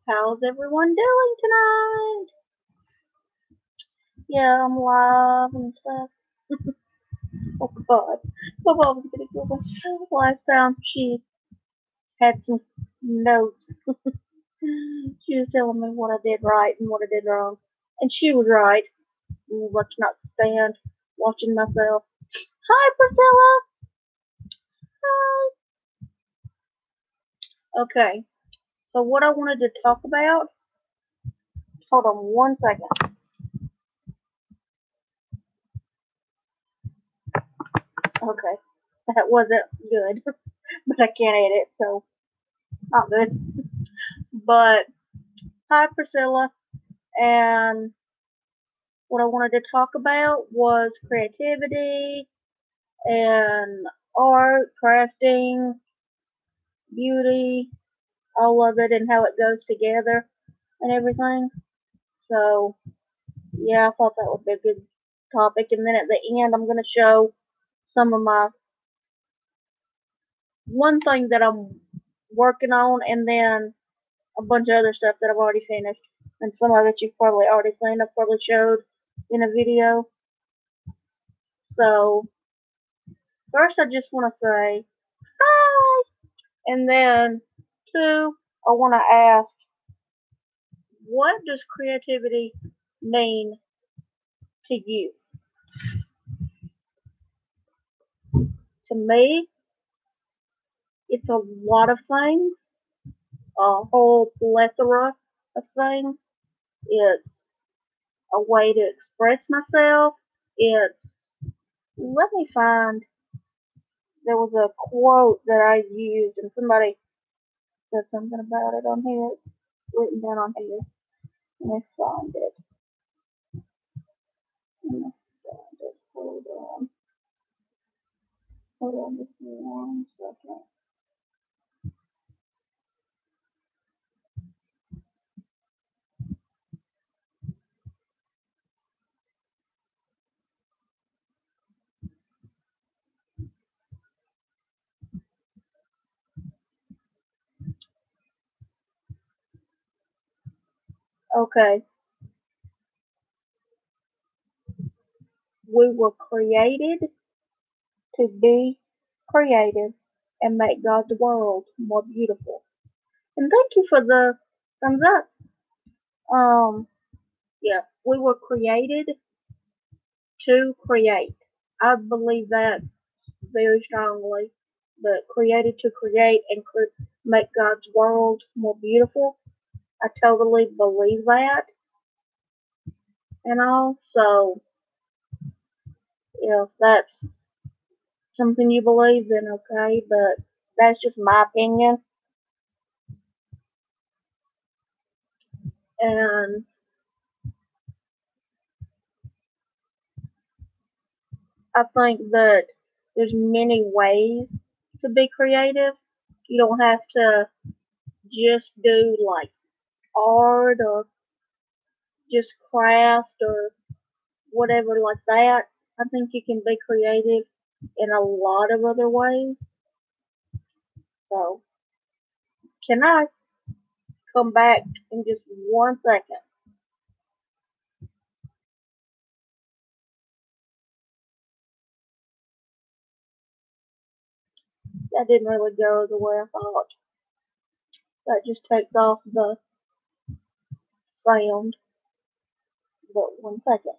How's everyone doing tonight? Yeah, I'm live and stuff. Oh god. My mom was gonna kill me. Last time she had some notes. She was telling me what I did right and what I did wrong. And she was right. I cannot stand watching myself. Hi Priscilla! Hi! Okay. So what I wanted to talk about, hold on one second. Okay. That wasn't good. But I can't edit, so not good. But hi Priscilla, and what I wanted to talk about was creativity and art, crafting, beauty, all of it and how it goes together and everything. So yeah, I thought that would be a good topic. And then at the end I'm gonna show some of my one thing that I'm working on, and then a bunch of other stuff that I've already finished. And some of it you've probably already seen. I've probably showed in a video. So first I just want to say hi. And then two, I want to ask, what does creativity mean to you? To me, it's a lot of things, a whole plethora of things. It's a way to express myself. It's, let me find, there was a quote that I used and somebody said something about it on here. It's written down on here. Let me find it. Let me find it. Hold on. Hold on just one second. Okay. We were created to be creative and make God's world more beautiful. And thank you for the thumbs up. Yeah, we were created to create. I believe that very strongly. But created to create and make God's world more beautiful. I totally believe that. And also, if that's something you believe in, okay, but that's just my opinion. And I think that there's many ways to be creative. You don't have to just do like art or just craft or whatever like that. I think you can be creative in a lot of other ways. So, can I come back in just one second? That didn't really go the way I thought. That just takes off the sound. But one second.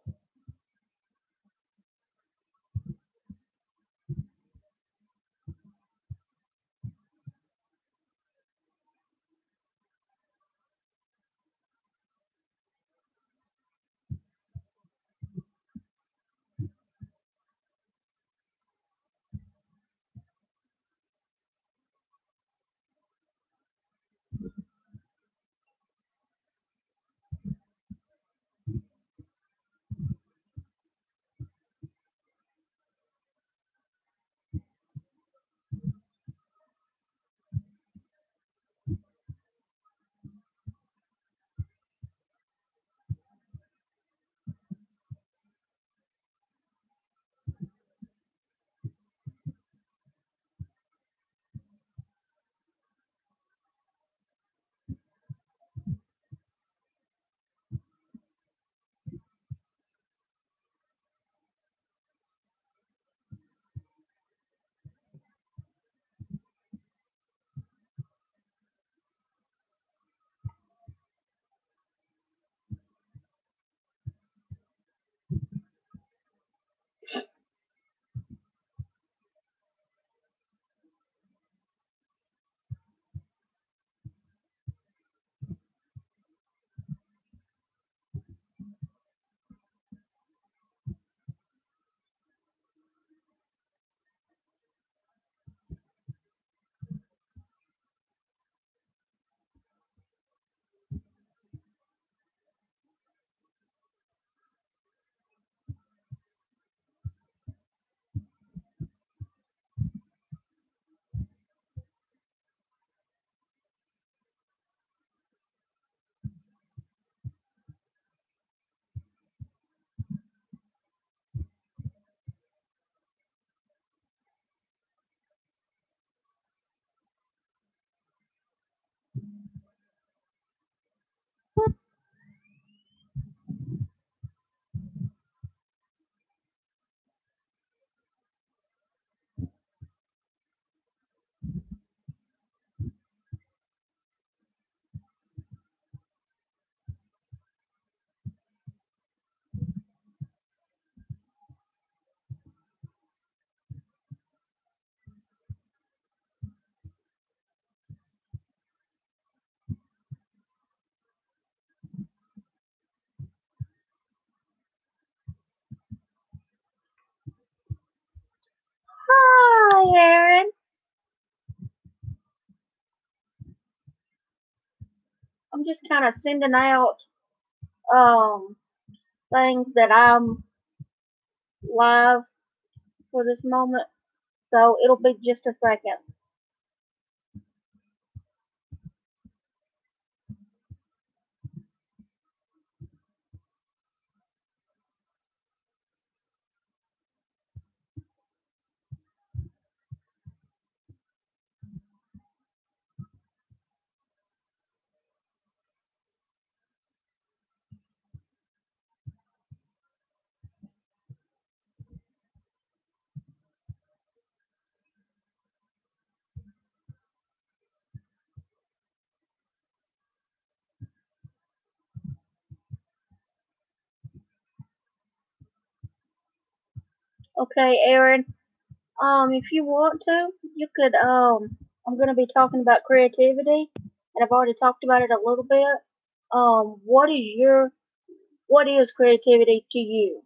kind of sending out um things that I'm live for this moment. So it'll be just a second. Okay, Aaron. If you want to, you could I'm gonna be talking about creativity, and I've already talked about it a little bit. What is creativity to you?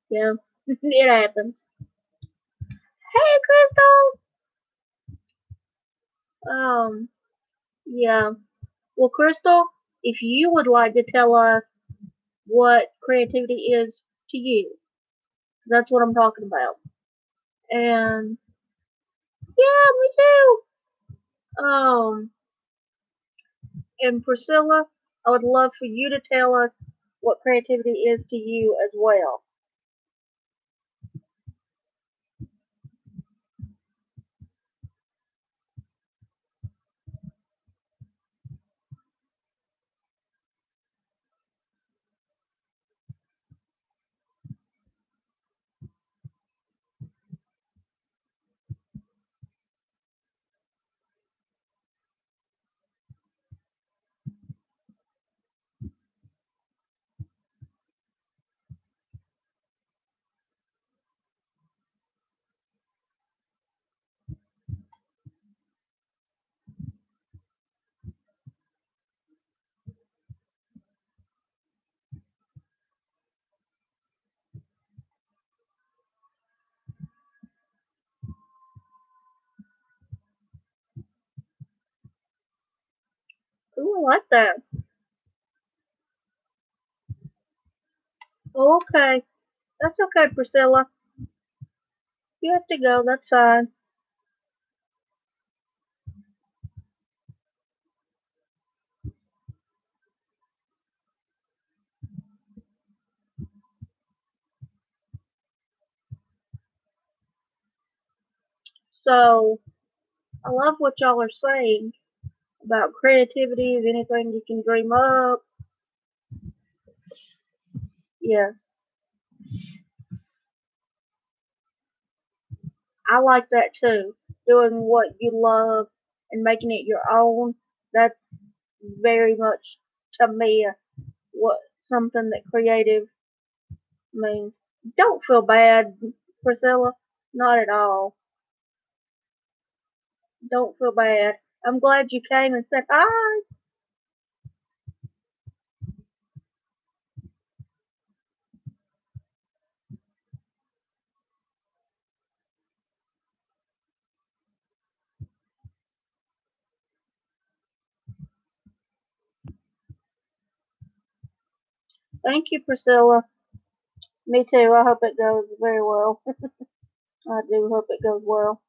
Yeah, it happens. Hey, Crystal. Yeah. Well, Crystal, if you would like to tell us what creativity is to you, that's what I'm talking about. And yeah, me too. And Priscilla, I would love for you to tell us what creativity is to you as well. Ooh, I like that. Okay, that's okay, Priscilla. You have to go. That's fine. So I love what y'all are saying about creativity is anything you can dream up. Yeah, I like that too. Doing what you love and making it your own. That's very much to me what something that creative means. Don't feel bad, Priscilla. Not at all. Don't feel bad. I'm glad you came and said hi. Thank you, Priscilla. Me too. I hope it goes very well. I do hope it goes well.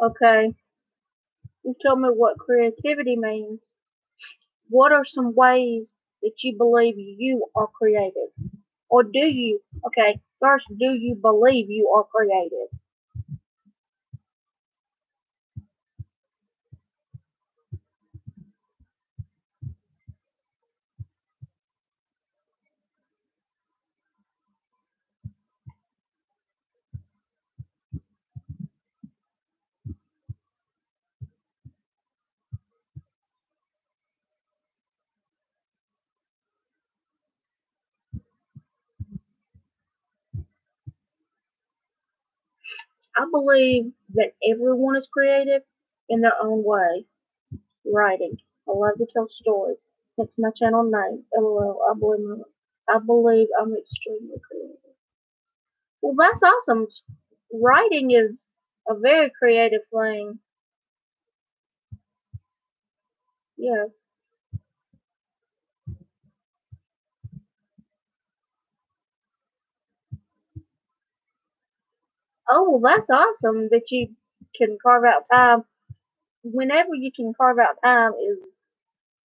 Okay, you told me what creativity means. What are some ways that you believe you are creative? Or do you? Okay, first, do you believe you are creative? I believe that everyone is creative in their own way. Writing. I love to tell stories. Hence my channel name. LOL. I believe I'm extremely creative. Well, that's awesome. Writing is a very creative thing. Yeah. Oh, well, that's awesome that you can carve out time. Whenever you can carve out time is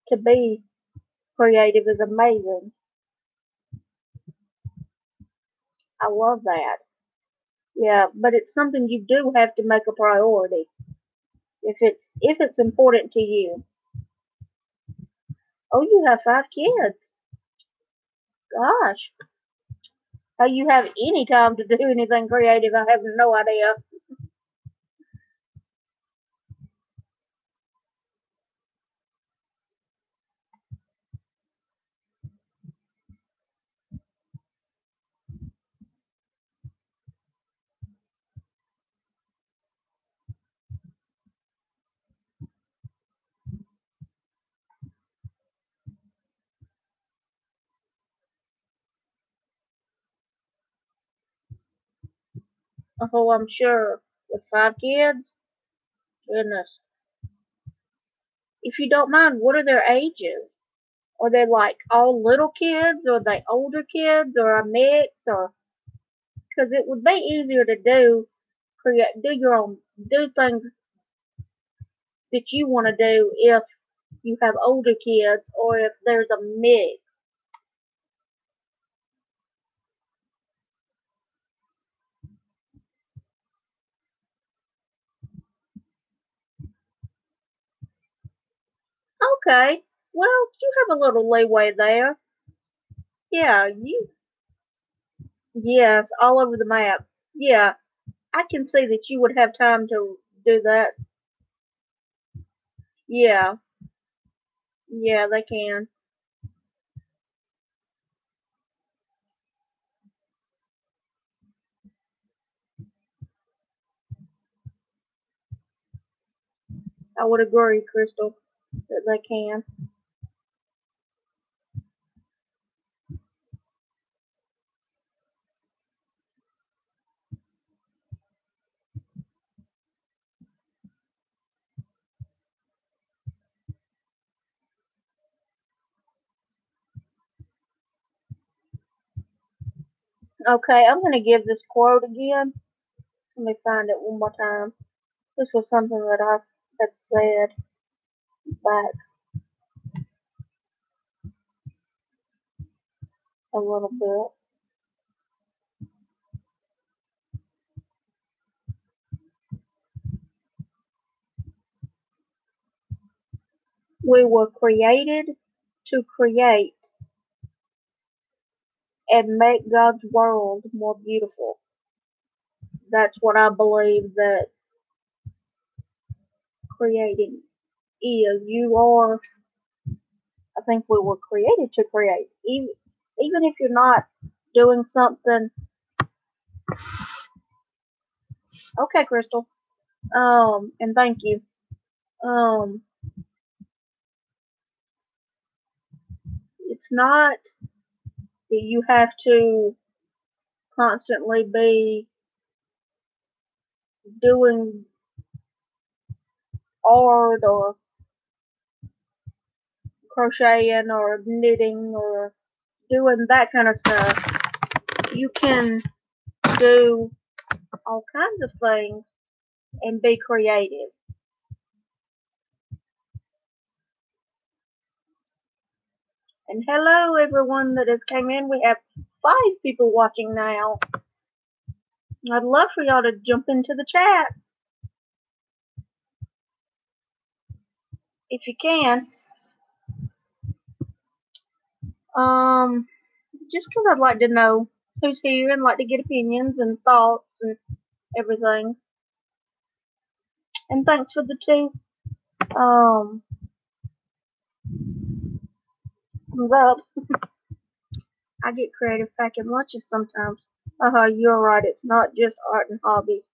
to be creative is amazing. I love that. Yeah, but it's something you do have to make a priority if it's important to you. Oh, you have 5 kids. Gosh, how you have any time to do anything creative? I have no idea. Oh, I'm sure with 5 kids. Goodness. If you don't mind, what are their ages? Are they like all little kids, or are they older kids, or a mix, or because it would be easier to do your own, do things that you want to do if you have older kids or if there's a mix. Okay, well, you have a little leeway there. Yeah, yes, all over the map. Yeah, I can see that you would have time to do that. Yeah, yeah, they can. I would agree, Crystal, that they can. Okay, I'm going to give this quote again. Let me find it one more time. This was something that I had said back a little bit. We were created to create and make God's world more beautiful. That's what I believe that creating is. You are I think we were created to create. Even if you're not doing something. Okay, Crystal. And thank you. It's not that you have to constantly be doing art or crocheting or knitting or doing that kind of stuff. You can do all kinds of things and be creative. And hello everyone that has came in. We have 5 people watching now. I'd love for y'all to jump into the chat if you can. Just 'cause I'd like to know who's here and like to get opinions and thoughts and everything. And thanks for the 2 thumbs up. I get creative packing lunches sometimes. You're right. It's not just art and hobbies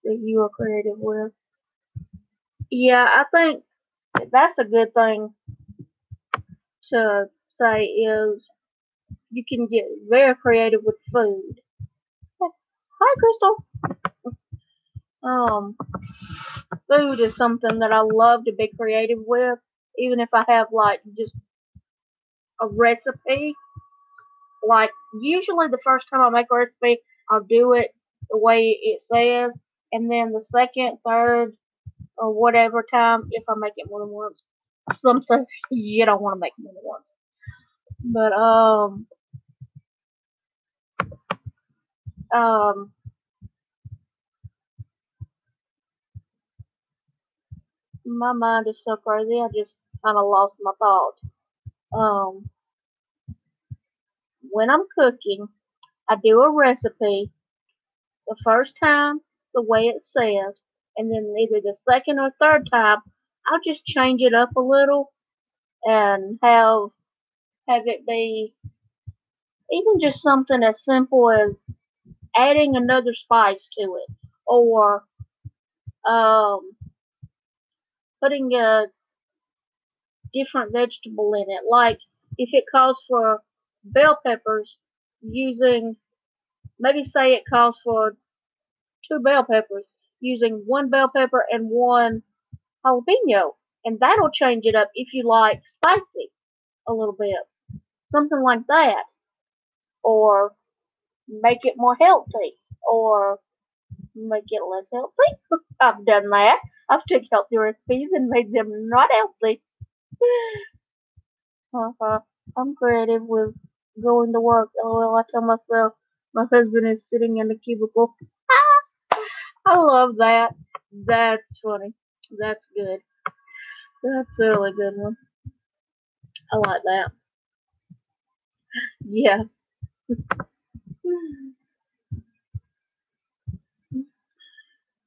that you are creative with. Yeah, I think that's a good thing to say is you can get very creative with food. Hi, Crystal. Food is something that I love to be creative with, even if I have like just a recipe. Like usually the first time I make a recipe, I'll do it the way it says, and then the second, third, or whatever time, if I make it more than once, some stuff you don't want to make more than once. But my mind is so crazy. I just kind of lost my thought. When I'm cooking, I do a recipe the first time the way it says, and then either the second or third time I'll just change it up a little and have it be even just something as simple as adding another spice to it, or putting a different vegetable in it. Like if it calls for bell peppers, using maybe say it calls for 2 bell peppers, using 1 bell pepper and 1 jalapeno, and that'll change it up if you like spicy a little bit, something like that, or make it more healthy, or make it less healthy. I've done that. I've took healthy recipes and made them not healthy. I'm creative with going to work. Oh, I tell myself my husband is sitting in the cubicle. I love that. That's funny. That's good. That's a really good one. I like that. Yeah.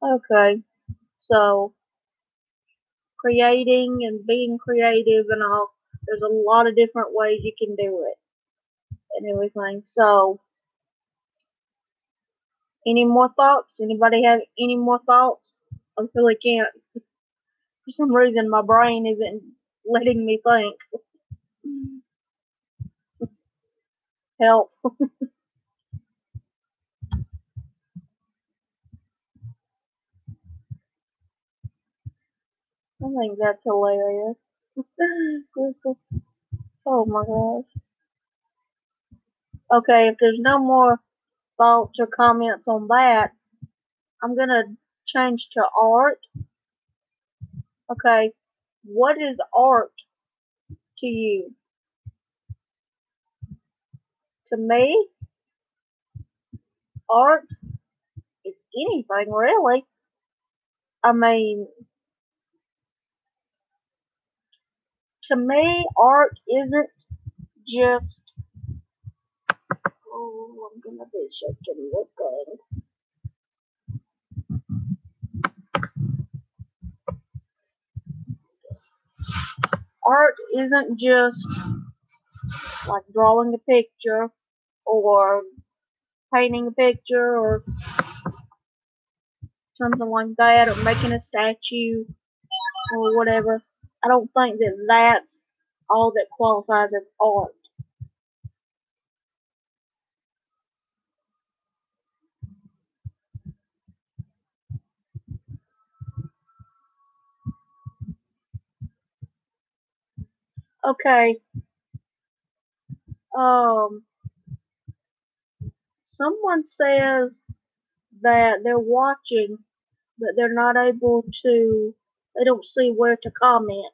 Okay. So creating and being creative and all, there's a lot of different ways you can do it and everything. So any more thoughts? Anybody have any more thoughts? I really can't. For some reason my brain isn't letting me think. Help. I think that's hilarious. Oh my gosh. Okay, if there's no more thoughts or comments on that, I'm gonna change to art. Okay, what is art to you? To me, art is anything really. I mean, to me, art isn't just. Oh, I'm gonna be shaking this thing. Art isn't just like drawing a picture or painting a picture or something like that, or making a statue or whatever. I don't think that that's all that qualifies as art. Okay, um, someone says that they're watching, but they're not able to, they don't see where to comment.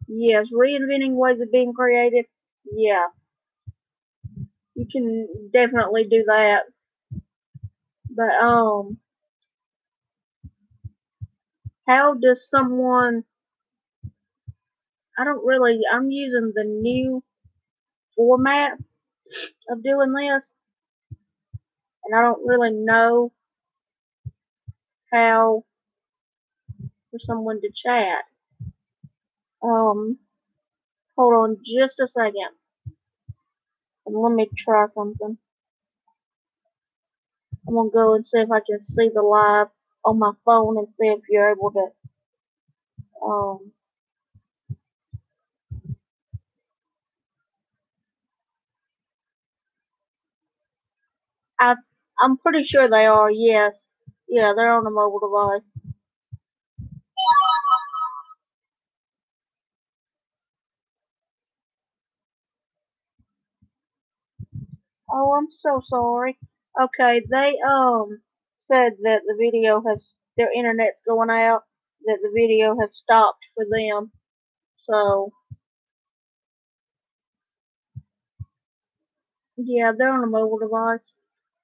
Yes, reinventing ways of being creative. Yeah, you can definitely do that. But how does someone? I don't really. I'm using the new format of doing this, and I don't really know how for someone to chat. Um, hold on just a second, and let me try something. I'm gonna go and see if I can see the live on my phone and see if you're able to. Um, I I'm pretty sure they are. Yes, yeah, they're on a mobile device. Oh, I'm so sorry. Okay, they said that the video has their internet's going out, that the video has stopped for them. So yeah, they're on a mobile device.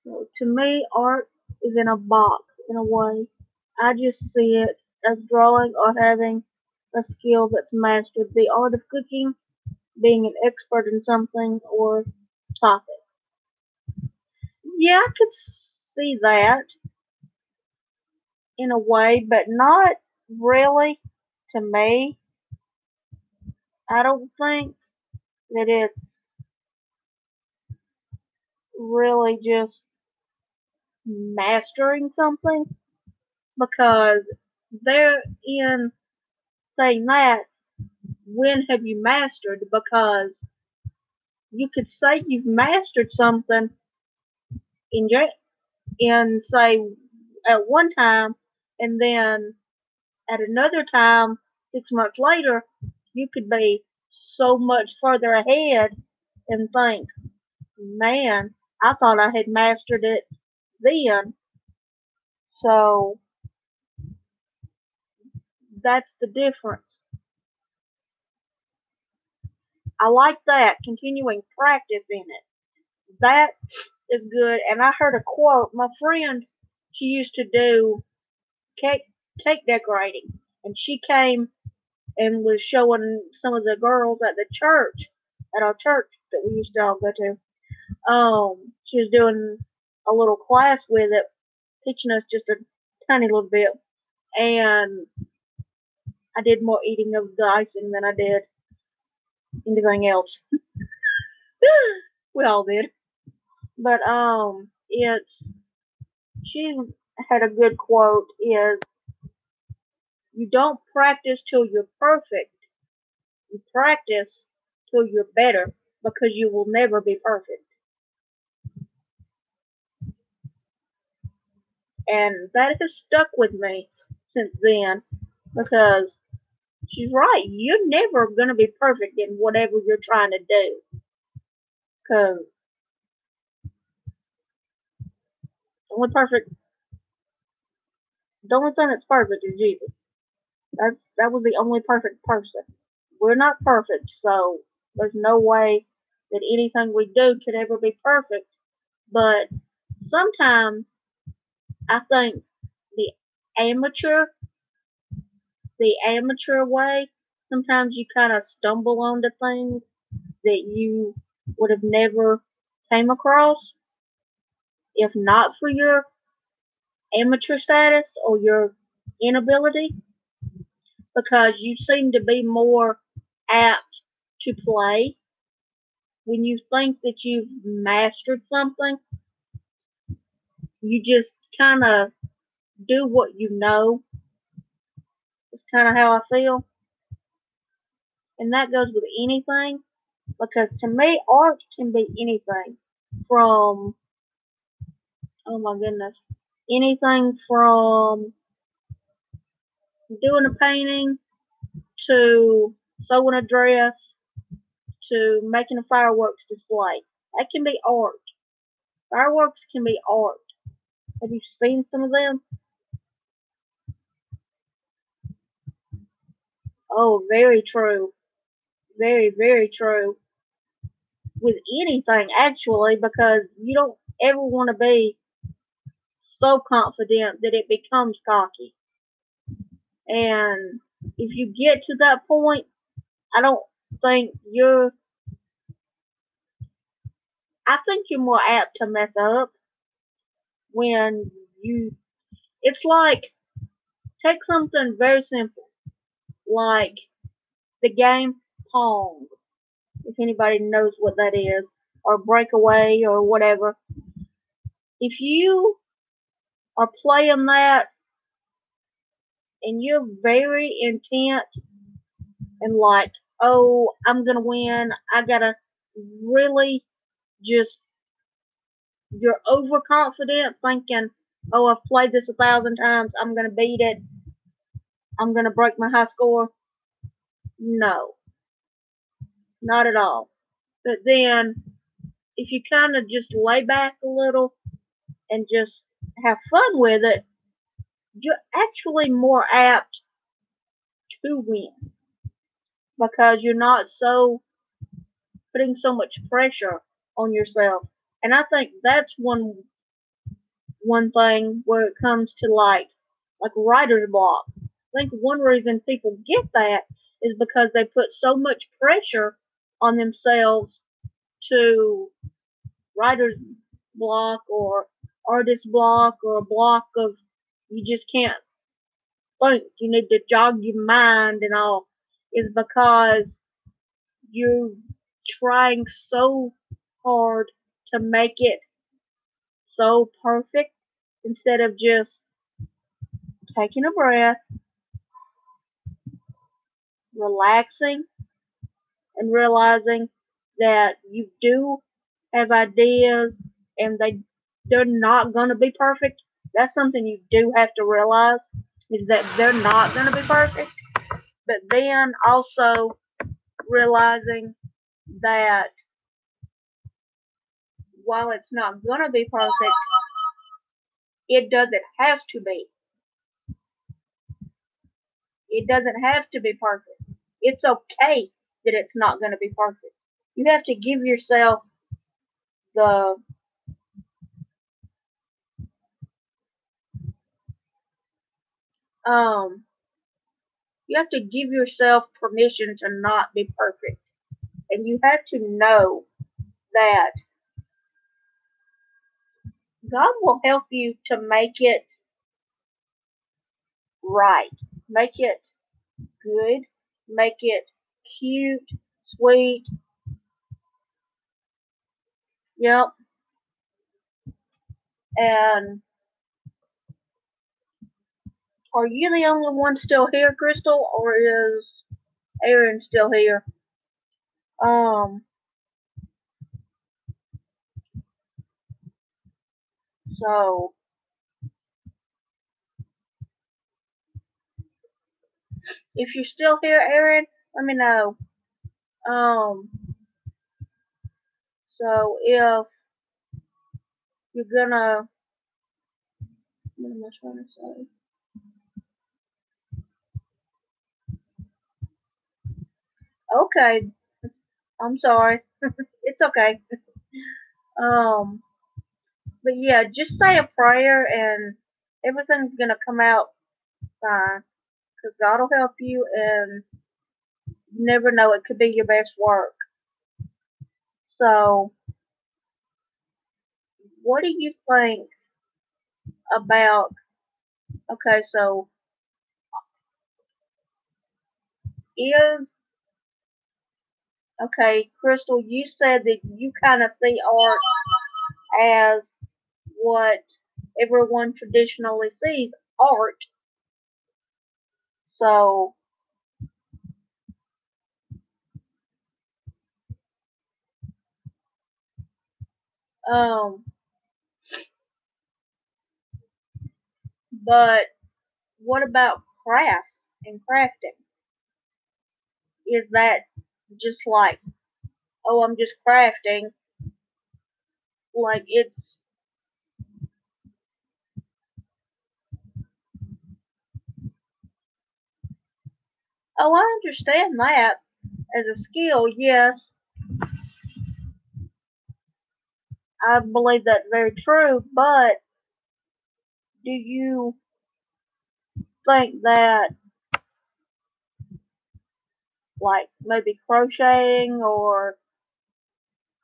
So, to me, art is in a box in a way. I just see it as drawing or having a skill that's mastered. The art of cooking, being an expert in something or topic. Yeah, I could see that in a way, but not really to me. I don't think that it's really just mastering something because they're in saying that when have you mastered, because you could say you've mastered something in in say at one time, and then at another time 6 months later you could be so much further ahead and think, man, I thought I had mastered it then. So that's the difference. I like that, continuing practice in it. That is good. And I heard a quote. My friend, she used to do cake cake decorating, and she came and was showing some of the girls at the church, at our church that we used to all go to. She was doing a little class with it, teaching us just a tiny little bit, and I did more eating of the icing than I did anything else. We all did. But it's she had a good quote is you don't practice till you're perfect. You practice till you're better because you will never be perfect. And that has stuck with me since then because she's right. You're never going to be perfect in whatever you're trying to do. Because the only perfect, the only thing that's perfect is Jesus. That was the only perfect person. We're not perfect, so there's no way that anything we do could ever be perfect. But sometimes I think the amateur, the amateur way, sometimes you kind of stumble onto things that you would have never came across if not for your amateur status or your inability. because you seem to be more apt to play. When you think that you've mastered something, you just kind of do what you know. It's kind of how I feel. And that goes with anything, because to me, art can be anything from, oh my goodness, anything from doing a painting to sewing a dress to making a fireworks display. That can be art. Fireworks can be art. Have you seen some of them? Oh, very true. Very, very true. With anything, actually, because you don't ever want to be so confident that it becomes cocky. And if you get to that point, I don't think you're, I think you're more apt to mess up when you, it's like, take something very simple, like the game Pong, if anybody knows what that is, or Breakaway, or whatever. If you are playing that and you're very intent and like, oh, I'm gonna win, I gotta really just, you're overconfident thinking, oh, I've played this 1,000 times, I'm gonna beat it, I'm gonna break my high score. No, not at all. But then, if you kind of just lay back a little and just have fun with it, you're actually more apt to win because you're not so putting so much pressure on yourself. And I think that's one thing where it comes to like writer's block. I think one reason people get that is because they put so much pressure on themselves to writer's block or artist block or a block of, you just can't think, you need to jog your mind and all, is because you're trying so hard to make it so perfect instead of just taking a breath, relaxing, and realizing that you do have ideas and they're not going to be perfect. That's something you do have to realize, is that they're not going to be perfect. But then also realizing that while it's not going to be perfect, it doesn't have to be. It doesn't have to be perfect. It's okay that it's not going to be perfect. You have to give yourself the um you have to give yourself permission to not be perfect. And you have to know that God will help you to make it right. Make it good. Make it cute, sweet. Yep. And are you the only one still here, Crystal, or is Aaron still here? So if you're still here, Aaron, let me know. Um, so if you're gonna, what am I trying to say? Okay, I'm sorry. It's okay. Um, but yeah, just say a prayer and everything's gonna come out fine. Cause God will help you, and you never know, it could be your best work. So, what do you think about? Okay, so is, okay, Crystal, you said that you kind of see art as what everyone traditionally sees art. So, um, but what about crafts and crafting? Is that just like, oh, I'm just crafting? Like it's, oh, I understand that as a skill, yes, I believe that's very true, but do you think that like maybe crocheting or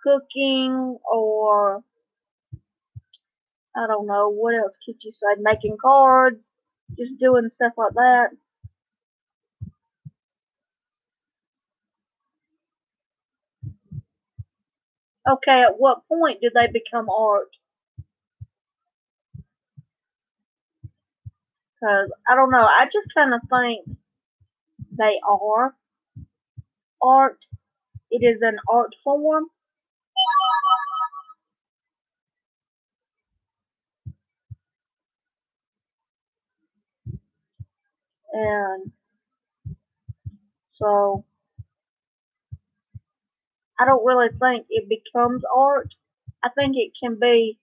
cooking or I don't know, what else could you say? Making cards, just doing stuff like that. Okay, at what point did they become art? Because I don't know, I just kind of think they are art. It is an art form, and so I don't really think it becomes art. I think it can be,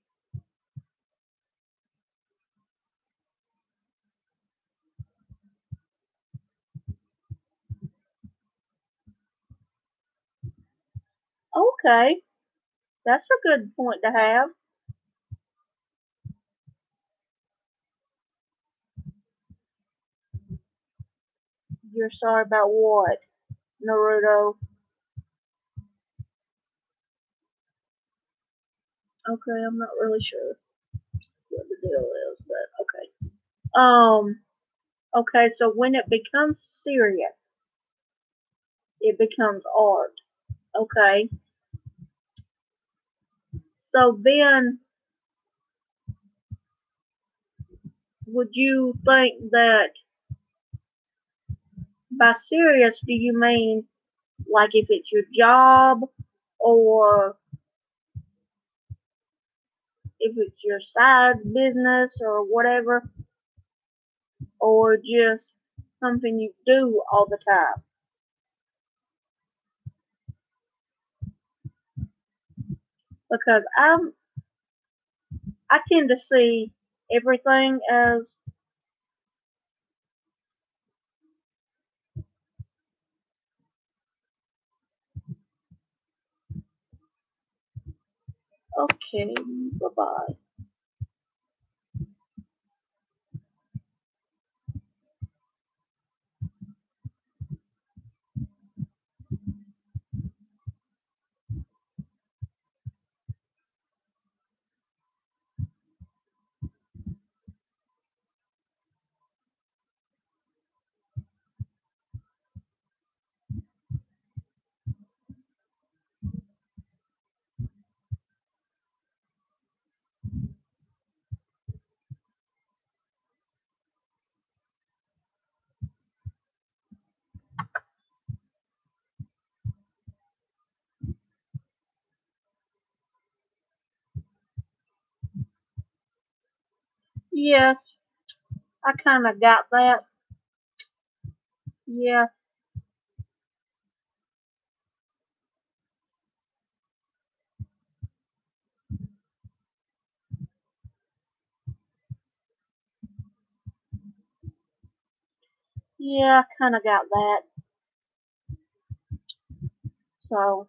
okay, that's a good point to have. You're sorry about what, Naruto? Okay, I'm not really sure what the deal is, but okay. Okay, so when it becomes serious, it becomes art. Okay, so then would you think that by serious do you mean like if it's your job or if it's your side business or whatever, or just something you do all the time? Because I tend to see everything as okay, bye bye. Yes, I kind of got that. Yeah, yeah, I kind of got that. So,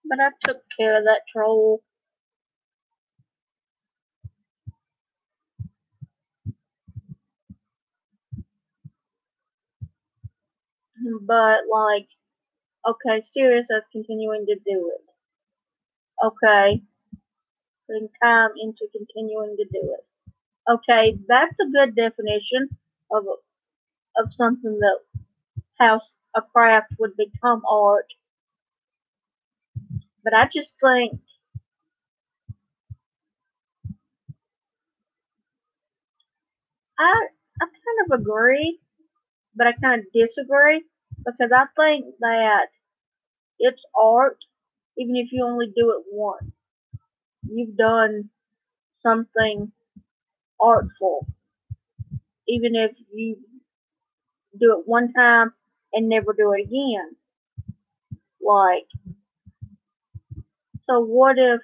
but I took care of that troll. But like, okay, serious as continuing to do it. Okay, putting time into continuing to do it. Okay, that's a good definition of of something that how a craft would become art. But I just think I I kind of agree, but I kind of disagree because I think that it's art even if you only do it once. You've done something artful, even if you do it one time and never do it again. Like, so what if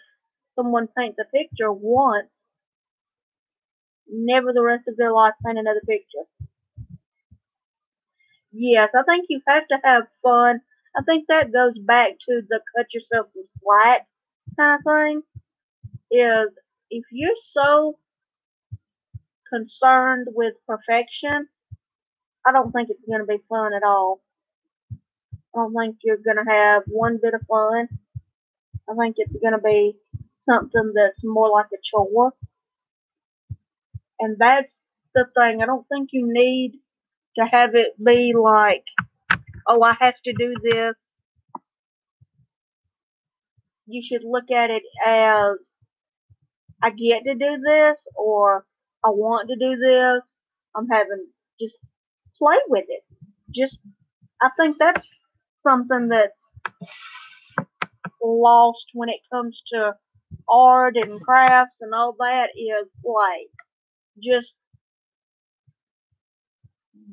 someone paints a picture once, never the rest of their life paint another picture? Yes, I think you have to have fun. I think that goes back to the cut yourself some slack kind of thing. Is if you're so concerned with perfection, I don't think it's going to be fun at all. I don't think you're going to have one bit of fun. I think it's going to be something that's more like a chore. And that's the thing. I don't think you need to have it be like, oh, I have to do this. You should look at it as I get to do this or I want to do this. I'm having just play with it. Just I think that's something that's lost when it comes to art and crafts and all that is play. Just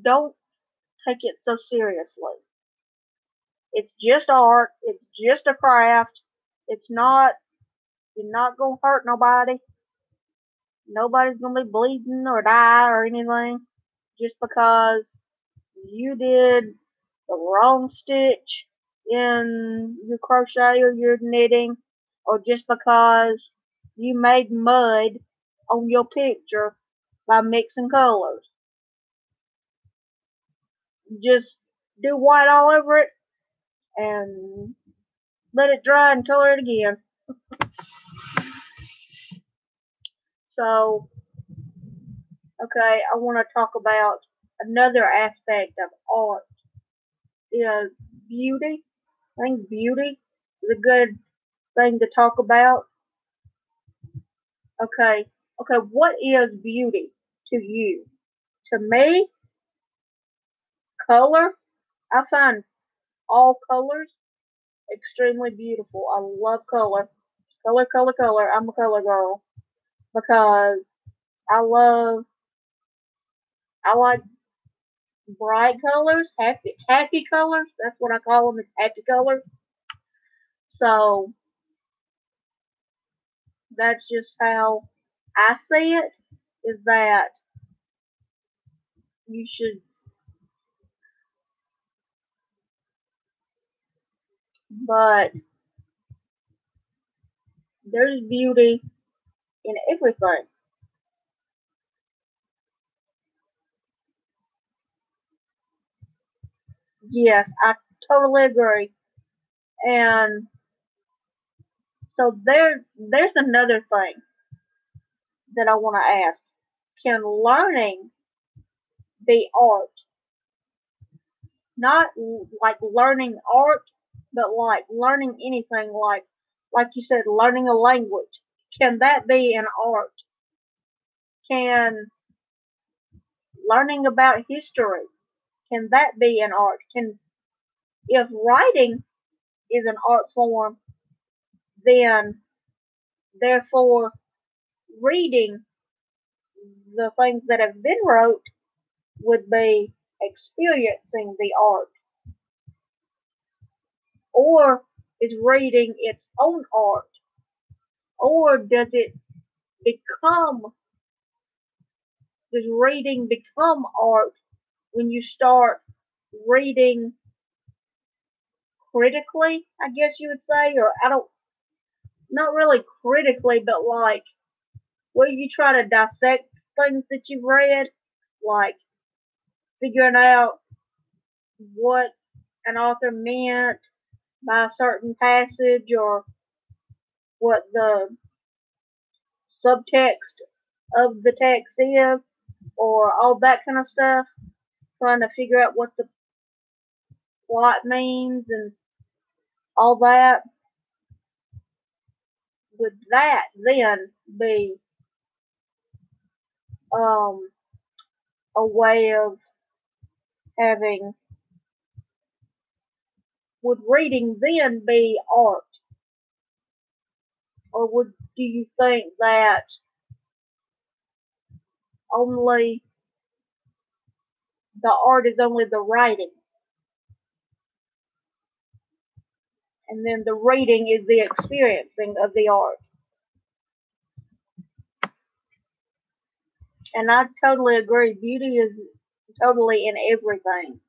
don't take it so seriously. It's just art. It's just a craft. It's not. You're not gonna hurt nobody. Nobody's gonna be bleeding or die or anything just because you did the wrong stitch in your crochet or your knitting, or just because you made mud on your picture by mixing colors. Just do white all over it and let it dry and color it again. So, okay, I want to talk about another aspect of art is beauty. I think beauty is a good thing to talk about. Okay, okay, what is beauty to you? To me, color. I find all colors extremely beautiful. I love color. Color, color, color. I'm a color girl because I love, I like bright colors, happy colors. That's what I call them. It's happy colors. So that's just how I see it. Is that you should, but there's beauty in everything. Yes, I totally agree. And so there's another thing that I want to ask. Can learning be art? Not like learning art, but like learning anything like you said, learning a language. Can that be an art? Can learning about history, can that be an art? Can if writing is an art form, then therefore reading the things that have been wrote would be experiencing the art. Or is reading its own art? Or become does reading become art when you start reading critically, I guess you would say, or I don't not really critically, but like where you try to dissect things that you've read, like figuring out what an author meant by a certain passage or what the subtext of the text is or all that kind of stuff. trying to figure out what the plot means and all that. Would that then be um, a way of having, would reading then be art? Or do you think that only the art is only the writing, and then the reading is the experiencing of the art? And I totally agree. Beauty is totally in everything.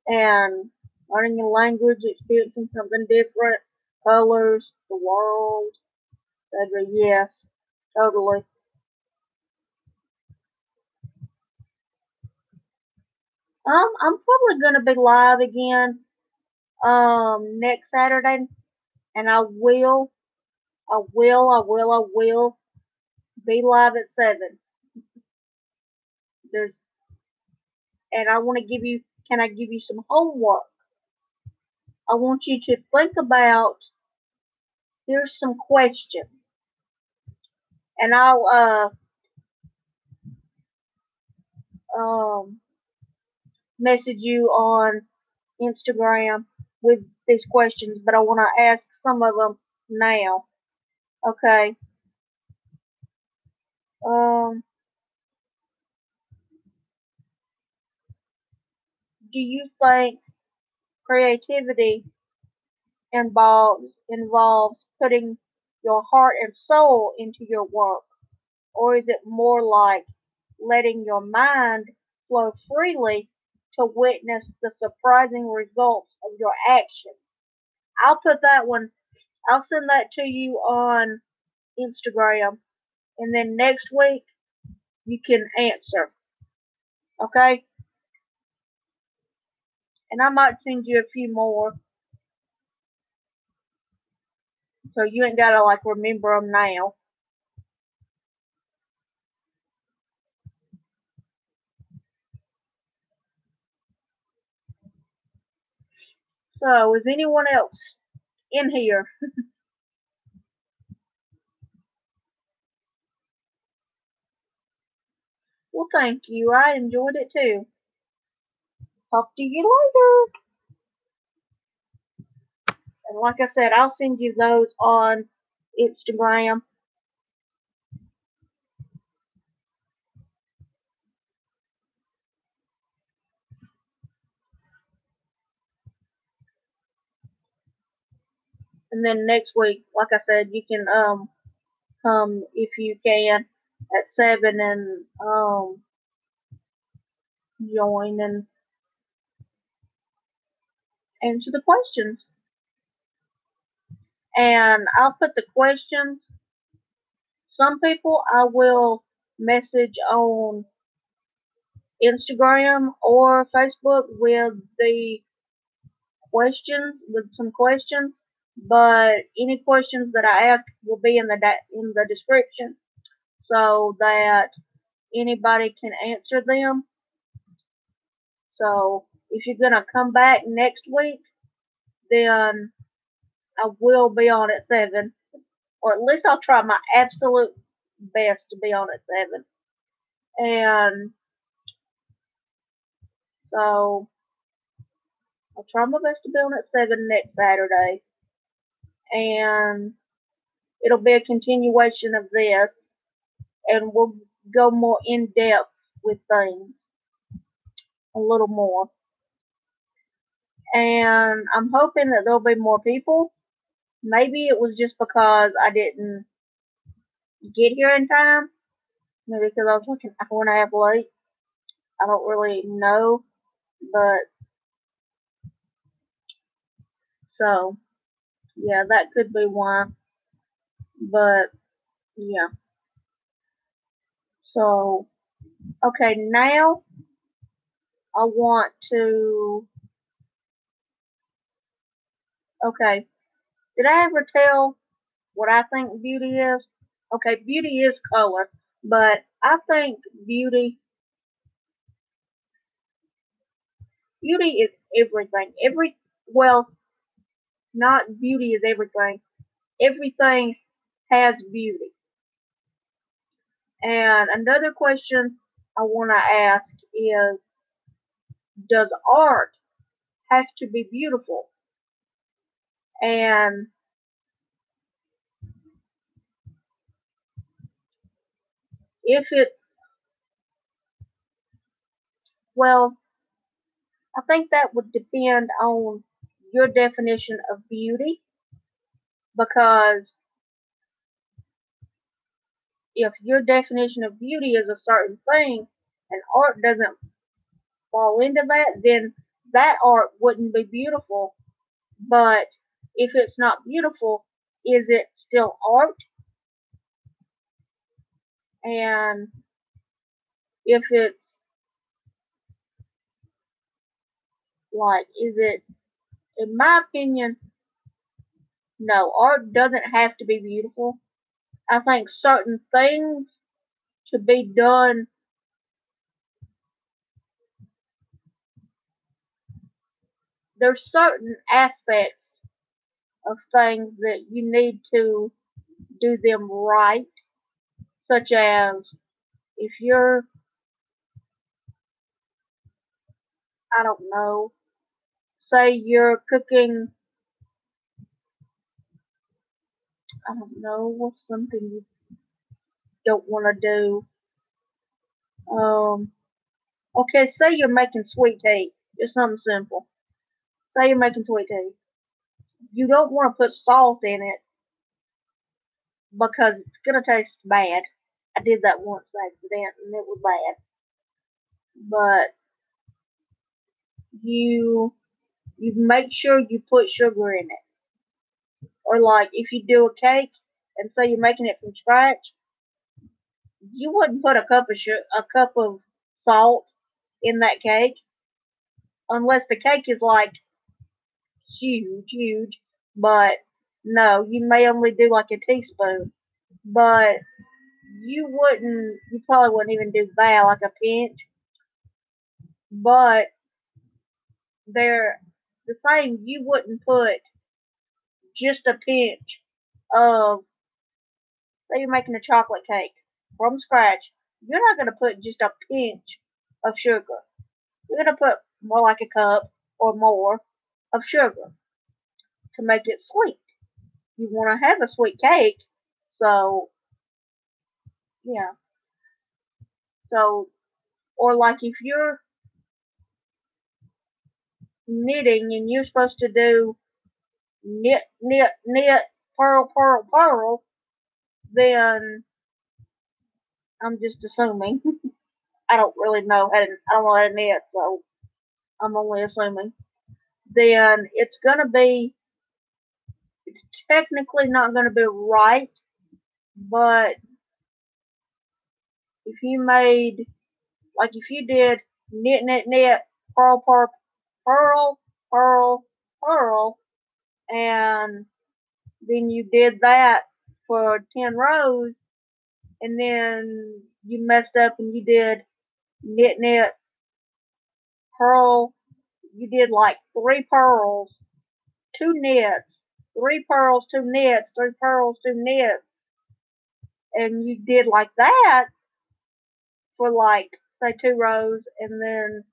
And learning a language, experiencing something different, colors, the world, etc. Yes, totally. I'm probably gonna be live again next Saturday, and I will be live at 7. There's and I want to give you. Can I give you some homework? I want you to think about. Here's some questions, and I'll message you on Instagram with these questions, but I want to ask some of them now. Okay. Um, do you think creativity involves putting your heart and soul into your work, or is it more like letting your mind flow freely to witness the surprising results of your actions? I'll put that one. I'll send that to you on Instagram, and then next week you can answer. Okay? And I might send you a few more, so you ain't gotta like remember them now. So, is anyone else in here? Well, thank you. I enjoyed it too. Talk to you later. And like I said, I'll send you those on Instagram. And then next week, like I said, you can come if you can at 7 and join and answer the questions. And I'll put the questions. Some people I will message on Instagram or Facebook with the questions, with some questions. But any questions that I ask will be in the description, so that anybody can answer them. So if you're gonna come back next week, then I will be on at 7, or at least I'll try my absolute best to be on at 7. And so I'll try my best to be on at 7 next Saturday, and it'll be a continuation of this, and we'll go more in depth with things a little more. And I'm hoping that there'll be more people. Maybe it was just because I didn't get here in time. Maybe because I was like an hour and a half late. I don't really know. But, so, yeah, that could be why. But, yeah. So, okay, now I want to. Okay, did I ever tell what I think beauty is? Okay, beauty is color, but I think beauty Beauty is everything. Well, not beauty is everything. Everything has beauty. And another question I want to ask is, does art have to be beautiful? And if it, well, I think that would depend on your definition of beauty, because if your definition of beauty is a certain thing and art doesn't fall into that, then that art wouldn't be beautiful. But if it's not beautiful, is it still art? And if it's like, is it, in my opinion, no, art doesn't have to be beautiful. I think certain things to be done, there's certain aspects of things that you need to do them right, such as if you're, I don't know, say you're cooking, I don't know, what's something you don't want to do? Okay, say you're making sweet tea, just something simple. Say you're making sweet tea. You don't want to put salt in it because it's gonna taste bad. I did that once by accident and it was bad. But you you make sure you put sugar in it. Or like if you do a cake and say you're making it from scratch, you wouldn't put a cup of salt in that cake unless the cake is like huge. But no, you may only do like a teaspoon. But you probably wouldn't even do that, like a pinch. But they're the same. You wouldn't put just a pinch of, say you're making a chocolate cake from scratch. You're not going to put just a pinch of sugar. You're going to put more like a cup or more of sugar to make it sweet. You want to have a sweet cake, so yeah. So, or like if you're knitting and you're supposed to do knit, purl, then I'm just assuming. I don't really know how to, I don't know how to knit, so I'm only assuming. Then it's technically not gonna be right, but if you made, like if you did knit, purl, purl, purl, purl, and then you did that for 10 rows, and then you messed up and you did knit, purl, you did like 3 pearls, 2 knits, 3 pearls, 2 knits, 3 pearls, 2 knits, and you did like that for like, say, 2 rows, and then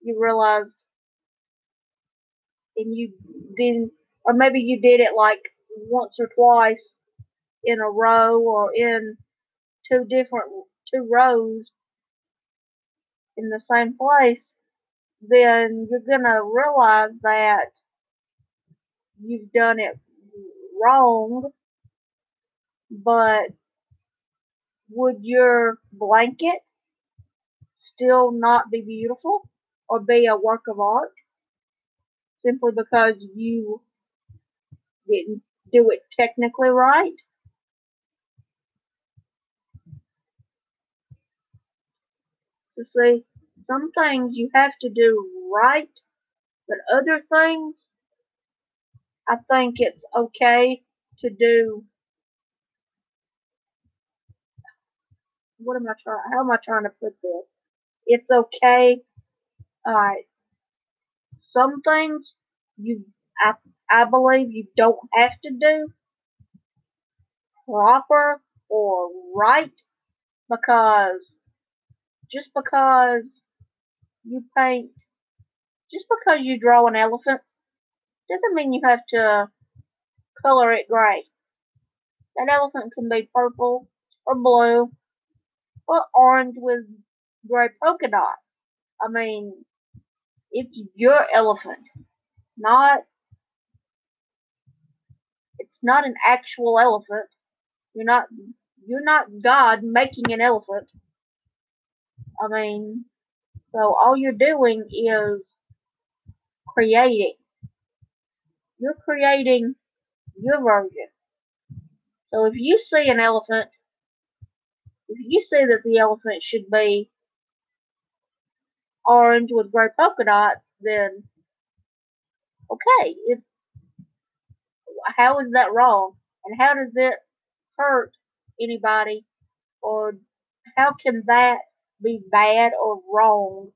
you realized, and you then, or maybe you did it like once or twice in a row or in two different 2 rows in the same place, then you're gonna realize that you've done it wrong. But would your blanket still not be beautiful or be a work of art simply because you didn't do it technically right? So see, some things you have to do right, but other things I think it's okay to do. What am I trying? How am I trying to put this? It's okay. All right. some things you I, I believe you don't have to do proper or right, because just because you paint just because you draw an elephant doesn't mean you have to color it gray. That elephant can be purple or blue or orange with gray polka dots. I mean, it's your elephant, not it's not an actual elephant. You're not you're not God making an elephant. I mean, so all you're doing is creating. You're creating your version. So if you see an elephant, if you see that the elephant should be orange with gray polka dots, then okay, how is that wrong? And how does it hurt anybody? Or how can that be bad or wrong?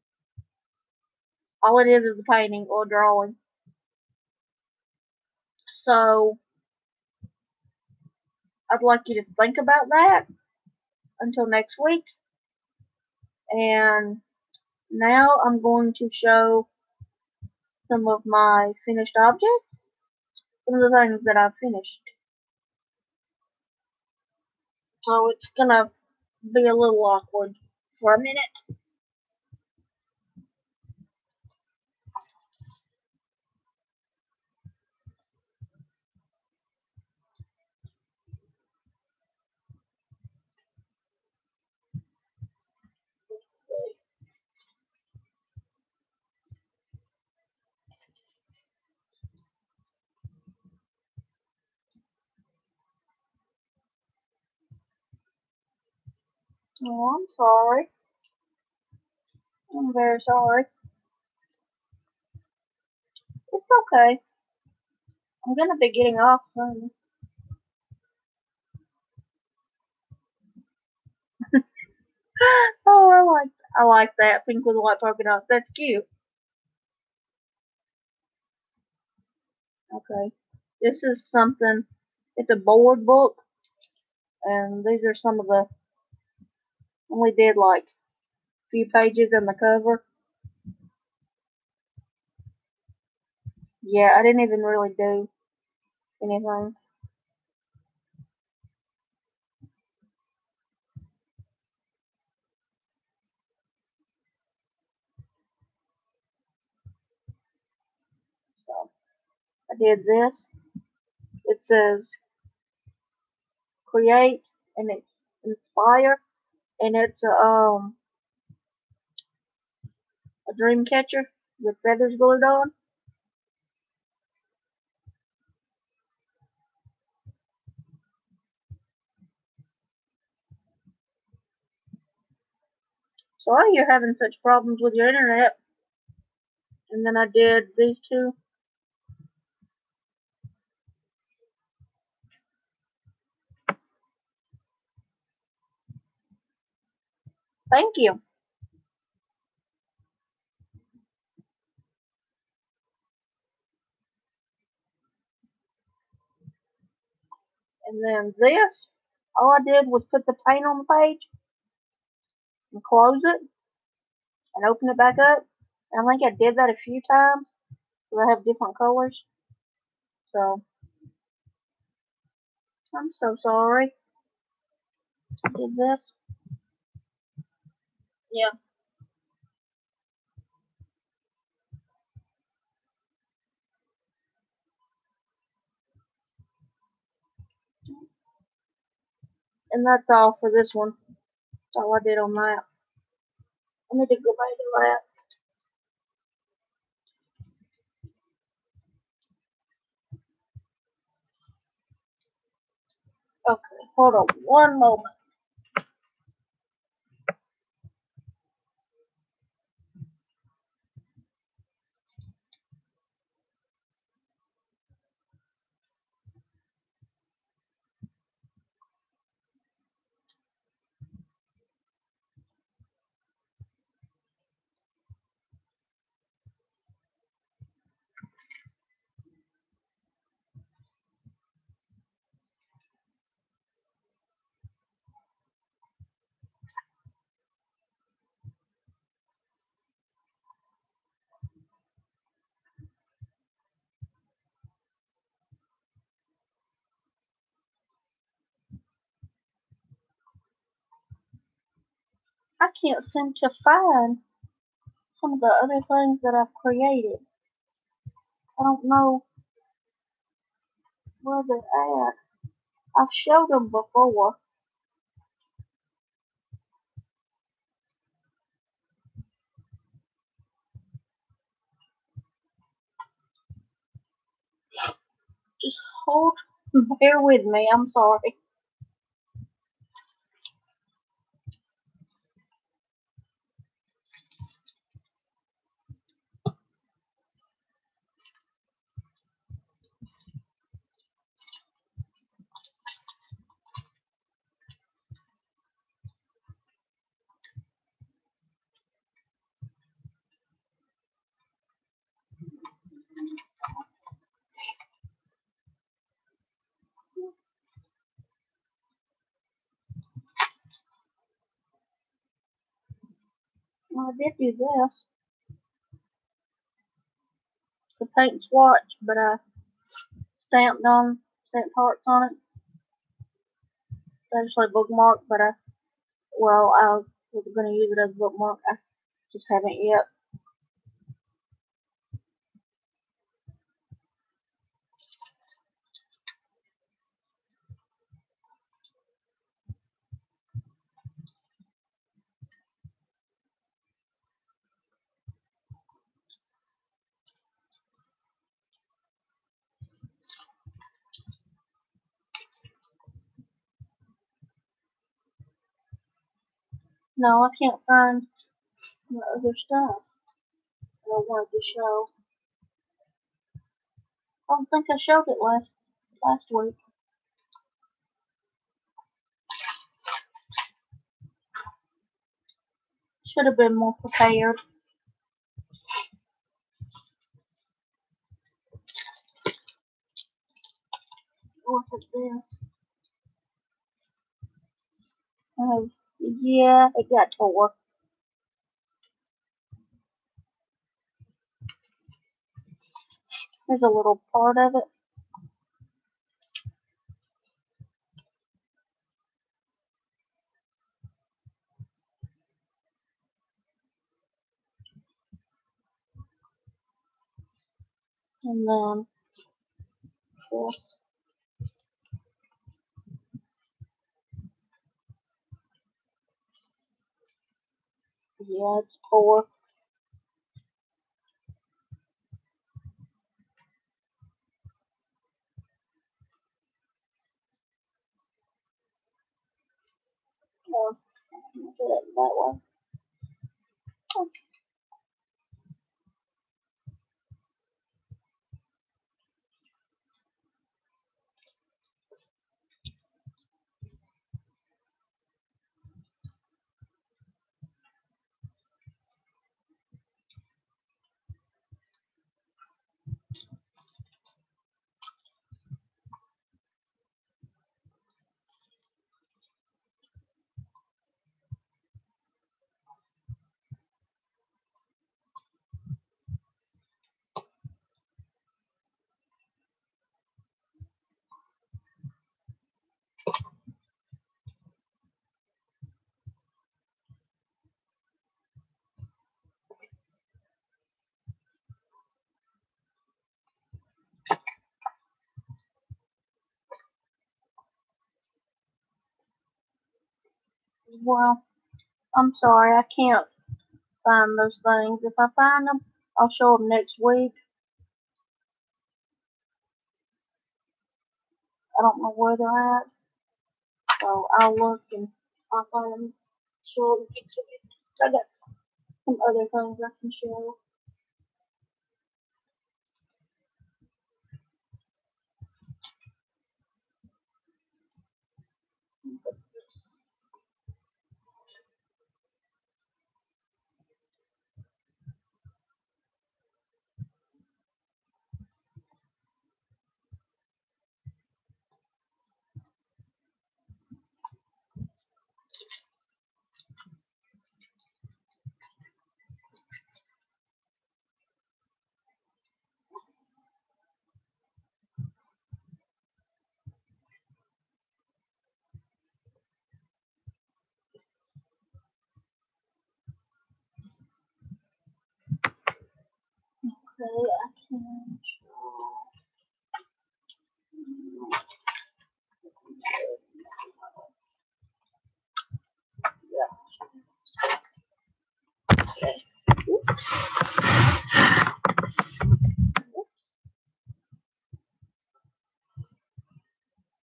All it is a painting or drawing. So I'd like you to think about that until next week. And now I'm going to show some of my finished objects, some of the things that I've finished. So it's gonna be a little awkward for a minute. Oh, I'm sorry. I'm very sorry. It's okay. I'm gonna be getting off soon. Oh, I like that pink with the white polka dots. That's cute. Okay. This is something. It's a board book, and these are some of the. Only did like a few pages in the cover. Yeah, I didn't even really do anything. So I did this. It says create and it's inspire, and it's a dream catcher with feathers glued on. Sorry you're having such problems with your internet. And then I did these two. Thank you. And then this, all I did was put the paint on the page and close it and open it back up. And I think I did that a few times because I have different colors. So I'm so sorry. I did this. Yeah. And that's all for this one. That's all I did on that. I need to go back to that. Okay, hold on one moment. I can't seem to find some of the other things that I've created. I don't know where they're at. I've showed them before. Just hold, bear with me. I'm sorry. Well, I did do this. The paint swatch, but I stamped hearts on it. It's actually bookmark, but I was gonna use it as a bookmark. I just haven't yet. No, I can't find the other stuff that I wanted to show. I don't think I showed it last week. Should have been more prepared. Look at this. Yeah, it got tore. There's a little part of it. And then this. Yeah, it's tore. Or do it that way. Well, I'm sorry, I can't find those things. If I find them, I'll show them next week. I don't know where they're at, so I'll look and I'll find them. Show them next week. I got some other things I can show.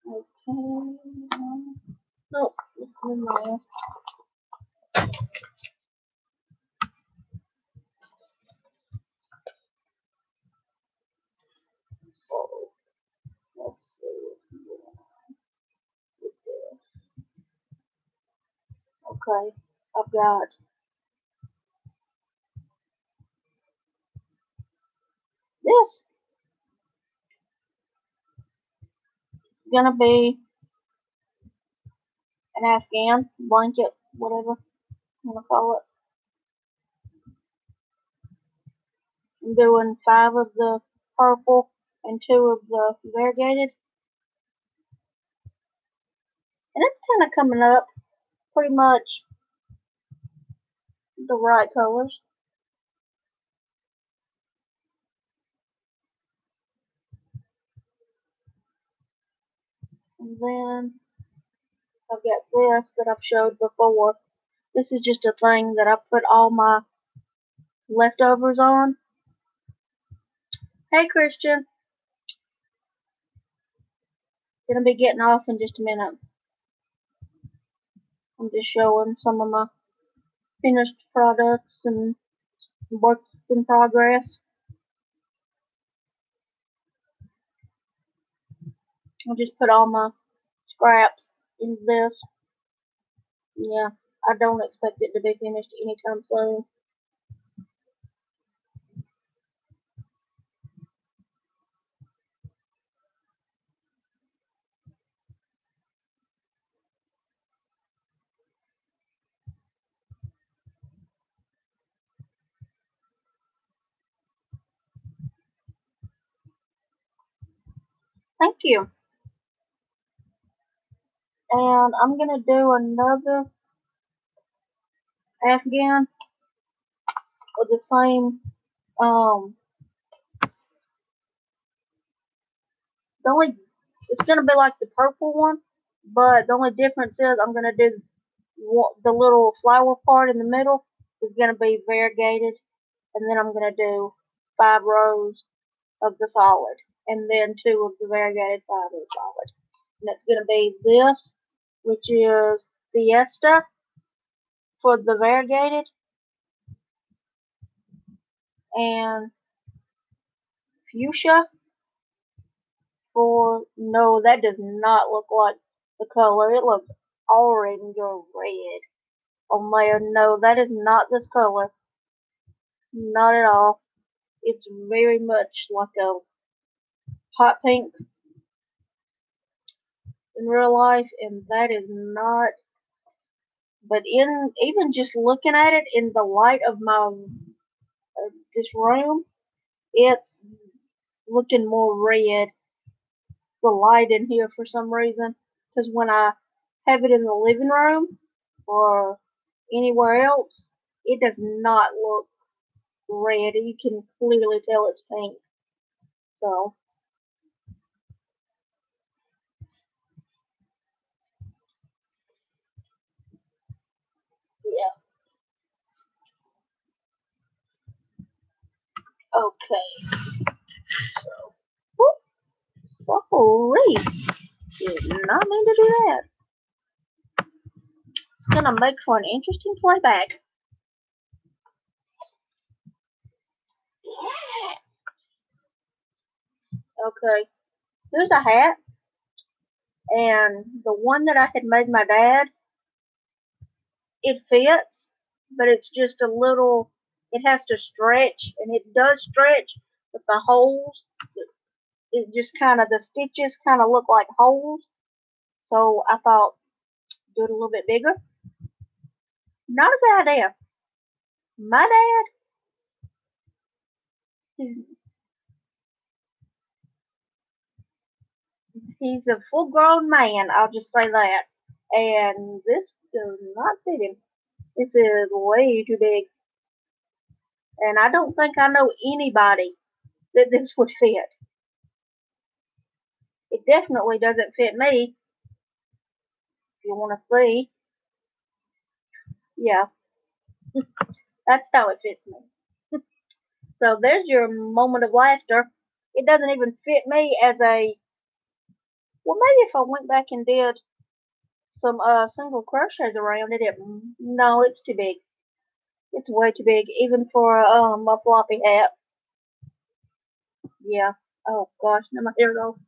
Okay. Nope, it's in there. So, let's see. Okay, I've got this. It's gonna be an Afghan blanket, whatever you wanna call it. I'm doing 5 of the purple and 2 of the variegated. And it's kind of coming up pretty much the right colors. And then I've got this that I've showed before. This is just a thing that I put all my leftovers on. Hey Christian, gonna be getting off in just a minute. I'm just showing some of my finished products and works in progress. I'll just put all my scraps in this. Yeah, I don't expect it to be finished anytime soon. Thank you. And I'm gonna do another Afghan with the same the only it's gonna be like the purple one, but the only difference is I'm gonna do the little flower part in the middle is gonna be variegated, and then I'm gonna do 5 rows of the solid, and then 2 of the variegated, 5 of the solid, and it's gonna be this, which is Fiesta for the variegated, and Fuchsia for no, that does not look like the color. It looks orange or red. Oh my, no, that is not this color. Not at all. It's very much like a hot pink in real life, and that is not. But in even just looking at it in the light of my this room, it's looking more red. The light in here for some reason, because when I have it in the living room or anywhere else, it does not look red. You can clearly tell it's pink. So, yeah. Okay. So, whoop, holy. Did not mean to do that. It's gonna make for an interesting playback. Okay. Here's a hat. And the one that I had made my dad, it fits, but it's just a little, it has to stretch, and it does stretch, but the holes, it just kind of, the stitches kind of look like holes. So I thought, do it a little bit bigger. Not a good idea. My dad, he's, he's a full grown man, I'll just say that. And this does not fit him. This is way too big. And I don't think I know anybody that this would fit. It It definitely doesn't fit me. If you want to see. Yeah, that's how it fits me. So there's your moment of laughter. It doesn't even fit me as a, well, maybe if I went back and did some single crochets around it, no, it's too big. It's way too big, even for a floppy hat. Yeah. Oh gosh, now my hair's all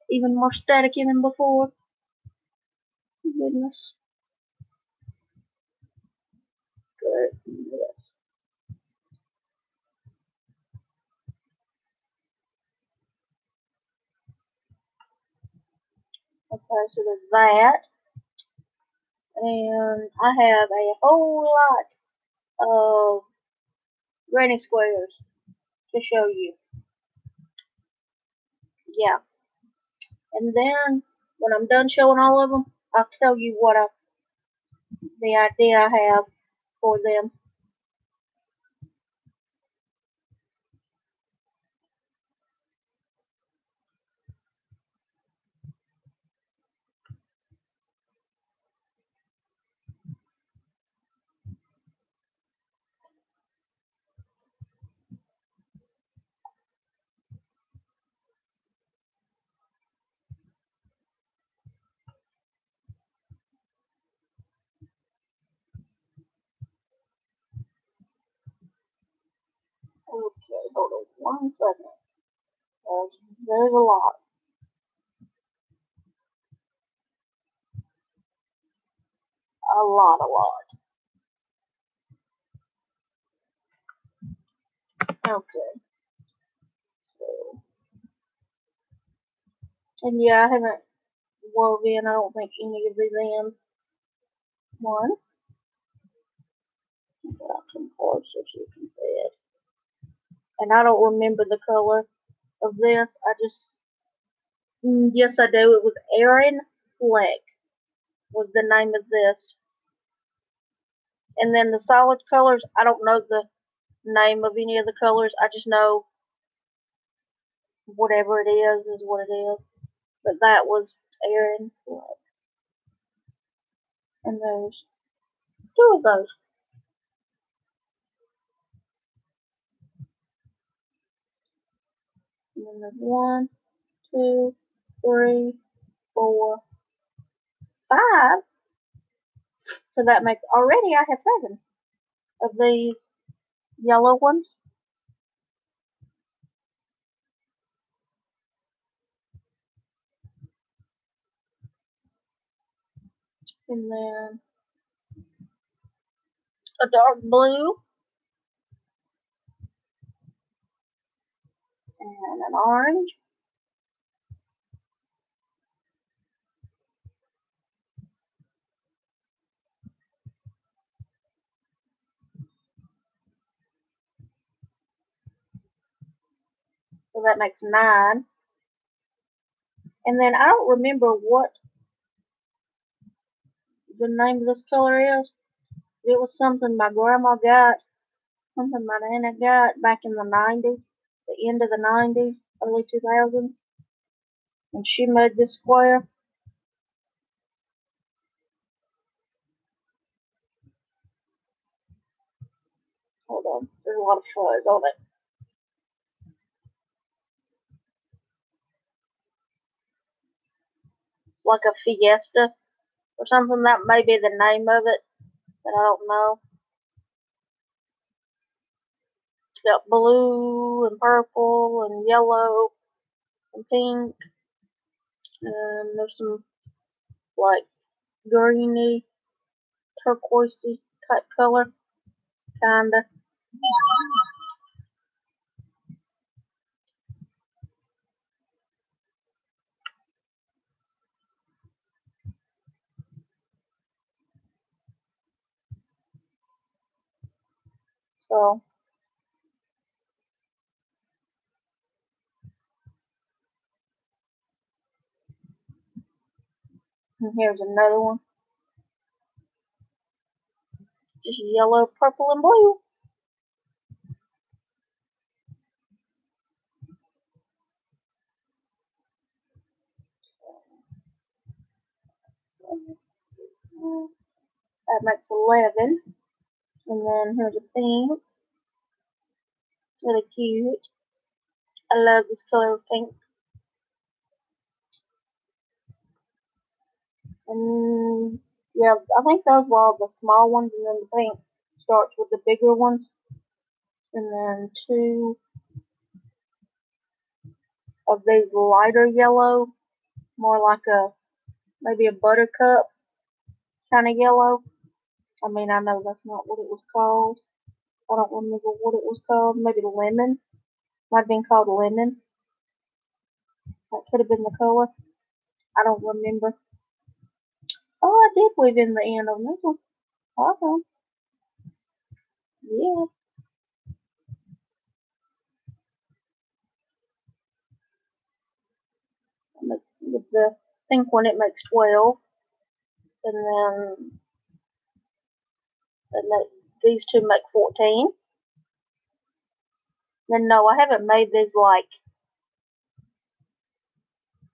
even more staticky than before. Goodness. Goodness. Okay, so there's that. And I have a whole lot of granny squares to show you. Yeah. And then when I'm done showing all of them, I'll tell you what the idea I have for them. Okay, hold on 1 second. There's a lot. A lot, a lot. Okay. So, and yeah, I haven't wove in, I don't think, any of these ends. One. Got some closer so you can see it. And I don't remember the color of this. Yes, I do. It was Aaron Fleck was the name of this. And then the solid colors, I don't know the name of any of the colors. I just know whatever it is what it is. But that was Aaron Fleck. And there's two of those. And then there's 1, 2, 3, 4, 5. So that makes, already I have 7 of these yellow ones. And then a dark blue. And an orange. So that makes 9. And then I don't remember what the name of this color is. It was something my grandma got, something my nana got back in the 90s, the end of the 90s, early 2000s. And she made this square. Hold on, there's a lot of fuzz on it. It's like a fiesta or something. That may be the name of it, but I don't know. It's got blue and purple and yellow and pink. And there's some like greeny, turquoisey type color, kinda. So, and here's another one. Just yellow, purple, and blue. That makes 11. And then here's a pink. Really cute. I love this color of pink. And yeah, I think those were all the small ones, and then the pink starts with the bigger ones. And then 2 of these lighter yellow, more like maybe a buttercup kind of yellow. I mean, I know that's not what it was called. I don't remember what it was called. Maybe lemon. Might have been called lemon. That could have been the color. I don't remember. Oh, I did weave in the end on this one. Awesome. Yeah. With the pink one, it makes 12. And then these two make 14. Then no, I haven't made these like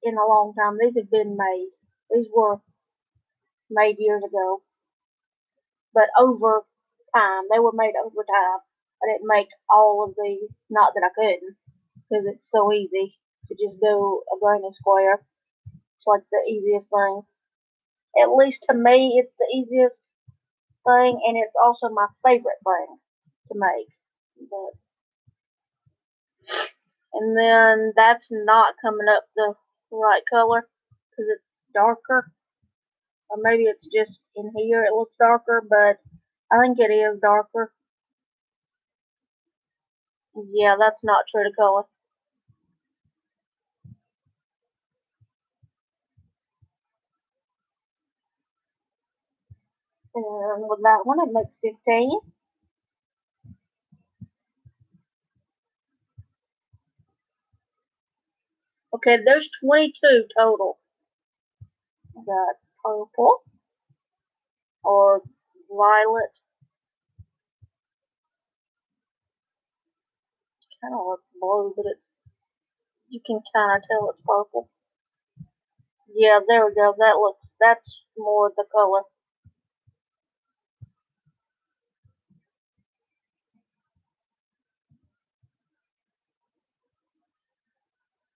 in a long time. These have been made. These were made years ago. But over time. They were made over time. I didn't make all of these. Not that I couldn't, because it's so easy to just do a granny square. It's like the easiest thing. At least to me, it's the easiest thing, and it's also my favorite thing to make. But, and then that's not coming up the right color because it's darker. Or maybe it's just in here it looks darker, but I think it is darker. Yeah, that's not true to color. And with that one, it makes 15. Okay, there's 22 total. I got purple or violet. Kind of looks blue, but you can kind of tell it's purple. Yeah, there we go. That's more the color.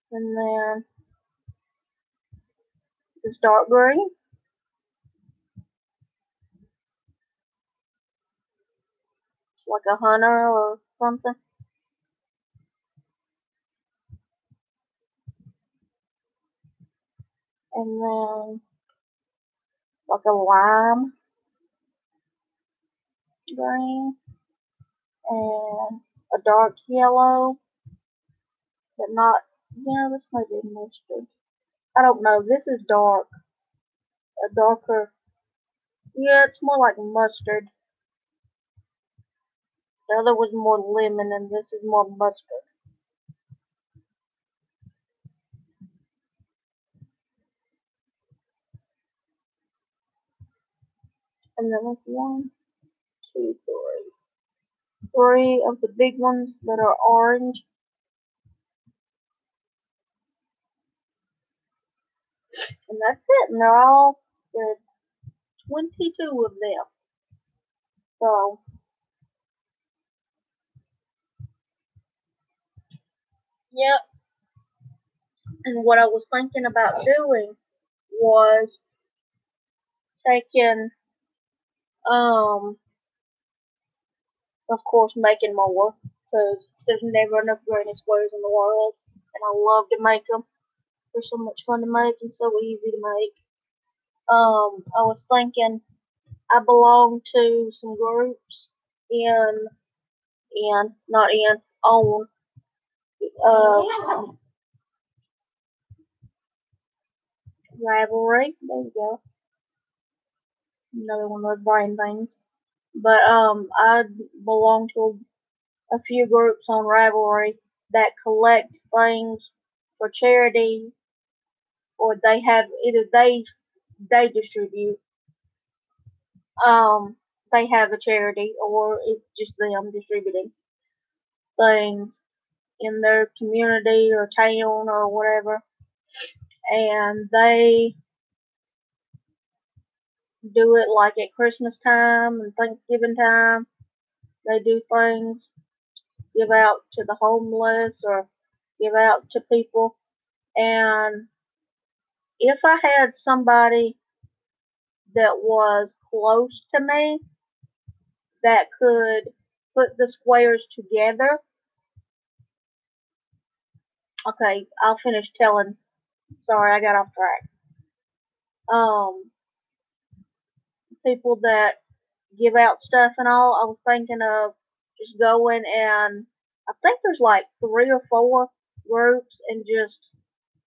And then this dark green. It's like a hunter or something. And then like a lime green and a dark yellow, but not. Yeah, this might be mustard. I don't know. This is dark. A darker. Yeah, it's more like mustard. The other was more lemon, and this is more mustard. And then there's 1, 2, 3. 3 of the big ones that are orange. And that's it. And they're all good. 22 of them. So, yep. And what I was thinking about doing was taking, of course, making more. Because there's never enough granny squares in the world. And I love to make them. They're so much fun to make and so easy to make. I was thinking I belong to some groups not in, on, Ravelry. There you go. Another one of those brain things. But, I belong to a few groups on Ravelry that collect things for charity, or they have, either they distribute, they have a charity, or it's just them distributing things in their community or town or whatever, and they do it like at Christmas time and Thanksgiving time. They do things, give out to the homeless or give out to people. And if I had somebody that was close to me that could put the squares together, okay, I'll finish telling. Sorry, I got off track. People that give out stuff and all, I was thinking of just going and I think there's like 3 or 4 groups and just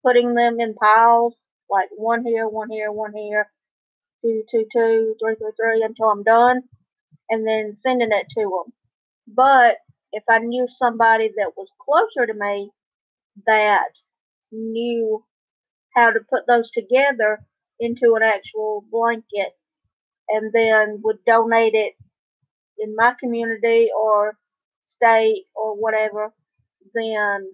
putting them in piles, like one here, one here, one here, 2, 2, 2, 3, 3, 3 until I'm done, and then sending it to them. But if I knew somebody that was closer to me that knew how to put those together into an actual blanket and then would donate it in my community or state or whatever, then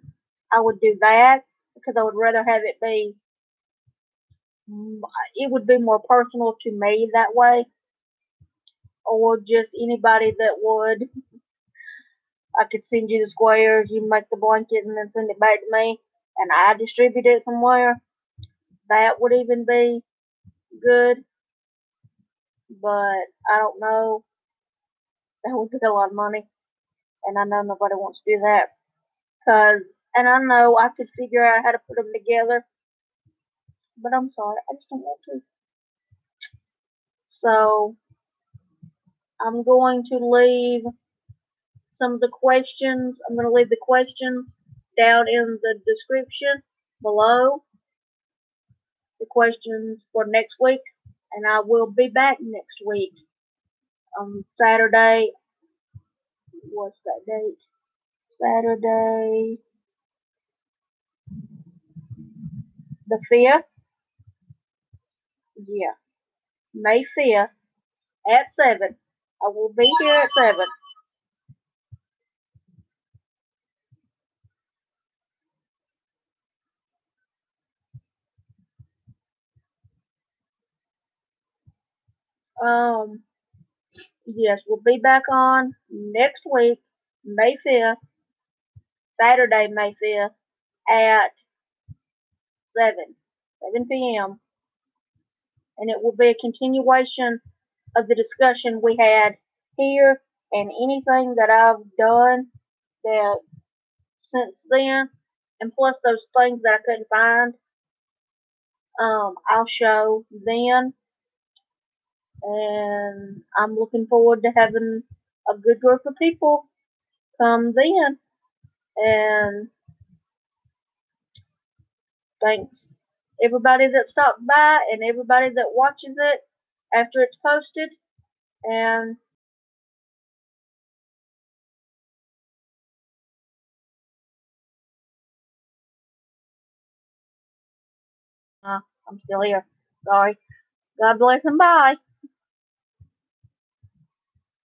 I would do that because I would rather have it be, it would be more personal to me that way, or just anybody that would. I could send you the squares, you make the blanket, and then send it back to me, and I distribute it somewhere. That would even be good, but I don't know. That would be a lot of money, and I know nobody wants to do that. And I know I could figure out how to put them together, but I'm sorry, I just don't want to. So I'm going to leave some of the questions. I'm going to leave the questions down in the description below. The questions for next week, and I will be back next week on Saturday. What's that date? Saturday the 5th. Yeah, May 5th at 7. I will be here at 7. Um, yes, we'll be back on next week, May 5th, Saturday, May 5th at 7 p.m. And it will be a continuation of the discussion we had here and anything that I've done that since then, and plus those things that I couldn't find, I'll show then. And I'm looking forward to having a good group of people come then. And thanks everybody that stopped by and everybody that watches it after it's posted. And I'm still here. Sorry. God bless and bye.